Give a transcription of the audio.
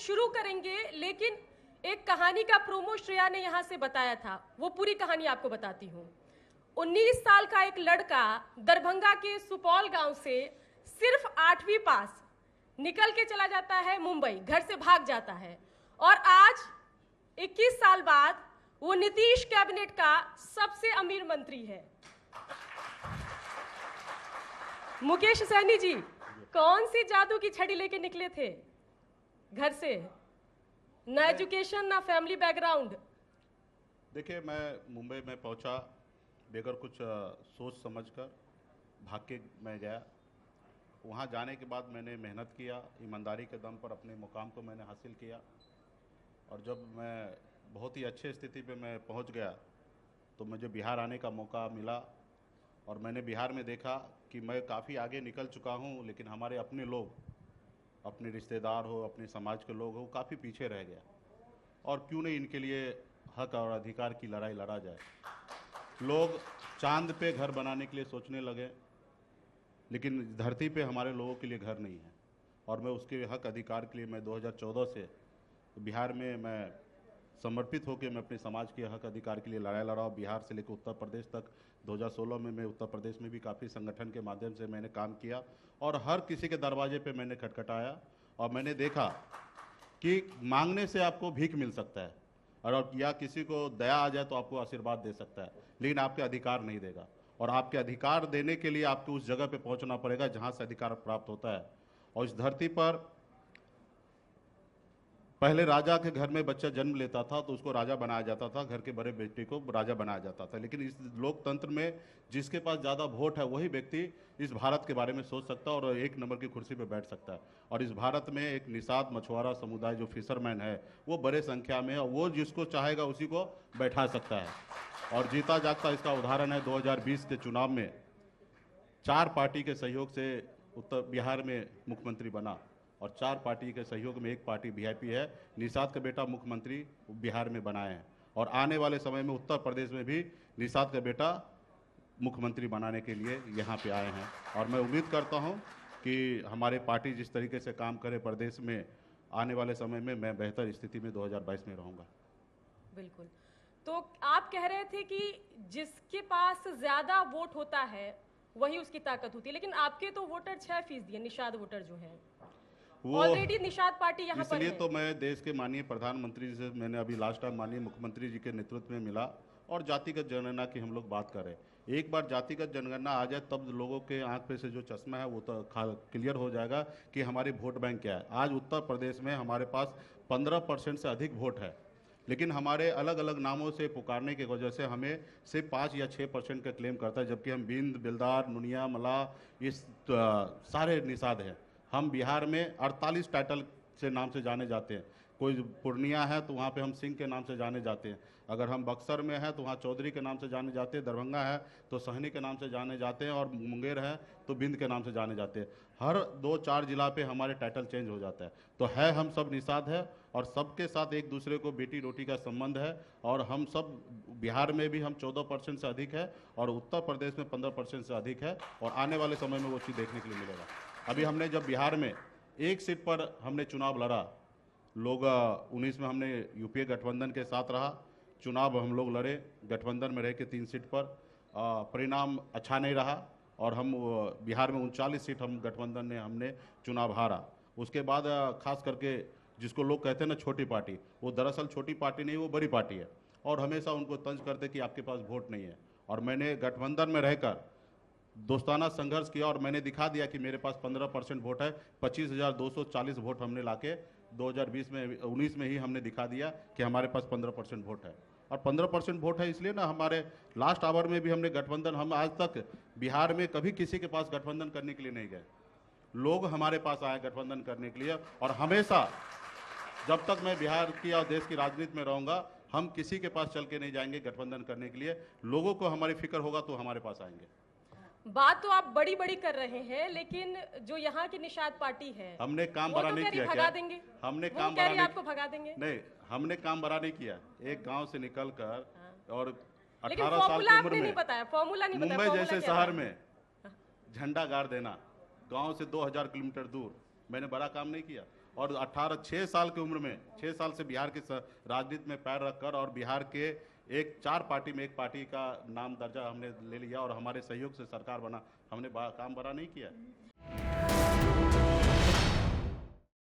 शुरू करेंगे, लेकिन एक कहानी का प्रोमो श्रेया ने यहाँ से बताया था, वो पूरी कहानी आपको बताती हूँ। 19 साल का एक लड़का दरभंगा के सुपौल गांव से सिर्फ 8वीं पास निकल के चला जाता है मुंबई, घर से भाग जाता है, और आज 21 साल बाद वो नीतीश कैबिनेट का सबसे अमीर मंत्री है। मुकेश सहनी जी, कौन सी जादू की छड़ी लेके निकले थे घर से? ना एजुकेशन, ना फैमिली बैकग्राउंड। देखिए, मैं मुंबई में पहुंचा बगैर कुछ सोच समझकर, भाग के मैं गया। वहां जाने के बाद मैंने मेहनत किया, ईमानदारी के दम पर अपने मुकाम को मैंने हासिल किया, और जब मैं बहुत ही अच्छे स्थिति पे मैं पहुंच गया तो मुझे बिहार आने का मौका मिला, और मैंने बिहार में देखा कि मैं काफ़ी आगे निकल चुका हूं, लेकिन हमारे अपने लोग, अपने रिश्तेदार हो, अपने समाज के लोग हो, काफ़ी पीछे रह गया। और क्यों नहीं इनके लिए हक और अधिकार की लड़ाई लड़ा जाए। लोग चांद पे घर बनाने के लिए सोचने लगे, लेकिन धरती पे हमारे लोगों के लिए घर नहीं है। और मैं उसके हक अधिकार के लिए मैं 2014 से बिहार में मैं समर्पित होकर मैं अपने समाज के हक अधिकार के लिए लड़ाई लड़ा। बिहार से लेकर उत्तर प्रदेश तक 2016 में मैं उत्तर प्रदेश में भी काफ़ी संगठन के माध्यम से मैंने काम किया, और हर किसी के दरवाजे पे मैंने खटखटाया, और मैंने देखा कि मांगने से आपको भीख मिल सकता है, और या किसी को दया आ जाए तो आपको आशीर्वाद दे सकता है, लेकिन आपके अधिकार नहीं देगा। और आपके अधिकार देने के लिए आपको उस जगह पे पहुंचना पड़ेगा जहां से अधिकार प्राप्त होता है। और इस धरती पर पहले राजा के घर में बच्चा जन्म लेता था तो उसको राजा बनाया जाता था, घर के बड़े बेटे को राजा बनाया जाता था। लेकिन इस लोकतंत्र में जिसके पास ज़्यादा वोट है वही व्यक्ति इस भारत के बारे में सोच सकता है और एक नंबर की कुर्सी पर बैठ सकता है। और इस भारत में एक निषाद मछुआरा समुदाय जो फिशरमैन है वो बड़े संख्या में है, और वो जिसको चाहेगा उसी को बैठा सकता है। और जीता जागता इसका उदाहरण है 2020 के चुनाव में 4 पार्टी के सहयोग से उत्तर बिहार में मुख्यमंत्री बना, और 4 पार्टी के सहयोग में एक पार्टी वीआईपी है, निषाद का बेटा मुख्यमंत्री बिहार में बनाए हैं। और आने वाले समय में उत्तर प्रदेश में भी निषाद का बेटा मुख्यमंत्री बनाने के लिए यहाँ पे आए हैं। और मैं उम्मीद करता हूँ कि हमारे पार्टी जिस तरीके से काम करे प्रदेश में, आने वाले समय में मैं बेहतर स्थिति में 2022 में रहूँगा। बिल्कुल। तो आप कह रहे थे कि जिसके पास ज़्यादा वोट होता है वही उसकी ताकत होती है, लेकिन आपके तो वोटर 6% है, निषाद वोटर जो है ऑलरेडी निषाद पार्टी यहाँ पर है। इसलिए तो मैं देश के माननीय प्रधानमंत्री जी से मैंने अभी लास्ट टाइम माननीय मुख्यमंत्री जी के नेतृत्व में मिला, और जातिगत जनगणना की हम लोग बात कर रहे हैं। एक बार जातिगत जनगणना आ जाए तब लोगों के आंख पे से जो चश्मा है वो तो क्लियर हो जाएगा कि हमारी वोट बैंक क्या है। आज उत्तर प्रदेश में हमारे पास 15% से अधिक वोट है, लेकिन हमारे अलग अलग नामों से पुकारने की वजह से हमें सिर्फ 5 या 6% का क्लेम करता है, जबकि हम बिंद, बिलदार, नुनिया, मल्लाह इस सारे निषाद हैं। हम बिहार में 48 टाइटल से नाम से जाने जाते हैं। कोई पूर्णिया है तो वहाँ पे हम सिंह के नाम से जाने जाते हैं, अगर हम बक्सर में हैं तो वहाँ चौधरी के नाम से जाने जाते हैं, दरभंगा है तो सहनी के नाम से जाने जाते हैं, और मुंगेर है तो बिंद के नाम से जाने जाते हैं। हर 2-4 जिला पे हमारे टाइटल चेंज हो जाता है। तो है हम सब निषाद है, और सबके साथ एक दूसरे को बेटी रोटी का संबंध है। और हम सब बिहार में भी हम 14% से अधिक है, और उत्तर प्रदेश में 15% से अधिक है, और आने वाले समय में वो चीज़ देखने के लिए मिलेगा। अभी हमने जब बिहार में एक सीट पर हमने चुनाव लड़ा, लोग 19 में हमने यूपीए गठबंधन के साथ रहा, चुनाव हम लोग लड़े गठबंधन में रह के 3 सीट पर, परिणाम अच्छा नहीं रहा, और हम बिहार में 39 सीट हम गठबंधन ने हमने चुनाव हारा। उसके बाद खास करके जिसको लोग कहते हैं ना छोटी पार्टी, वो दरअसल छोटी पार्टी नहीं, वो बड़ी पार्टी है, और हमेशा उनको तंज करते कि आपके पास वोट नहीं है। और मैंने गठबंधन में रहकर दोस्ताना संघर्ष किया, और मैंने दिखा दिया कि मेरे पास 15% वोट है। 25,240 वोट हमने लाके 2020 में 19 में ही हमने दिखा दिया कि हमारे पास 15% वोट है। और 15% वोट है इसलिए ना, हमारे लास्ट आवर में भी हमने गठबंधन, हम आज तक बिहार में कभी किसी के पास गठबंधन करने के लिए नहीं गए, लोग हमारे पास आए गठबंधन करने के लिए। और हमेशा जब तक मैं बिहार की और देश की राजनीति में रहूँगा, हम किसी के पास चल के नहीं जाएंगे गठबंधन करने के लिए। लोगों को हमारी फिक्र होगा तो हमारे पास आएंगे। बात तो आप बड़ी बड़ी कर रहे हैं, लेकिन जो यहाँ की निषाद पार्टी है हमने काम बड़ा नहीं किया। भगा देंगे, हमने वो काम कह बड़ा रही नहीं, आपको भगा देंगे। नहीं, हमने काम बड़ा नहीं किया। एक गांव से निकलकर और लेकिन 18 साल की उम्र नहीं में बताया, फॉर्मूला नहीं बताया, मुंबई जैसे शहर में झंडा गाड़ देना, गांव से 2000 किलोमीटर दूर, मैंने बड़ा काम नहीं किया। और 6 साल की उम्र में 6 साल से बिहार की राजनीति में पैर रखकर और बिहार के एक 4 पार्टी में एक पार्टी का नाम दर्जा हमने ले लिया और हमारे सहयोग से सरकार बना, हमने काम बड़ा नहीं किया।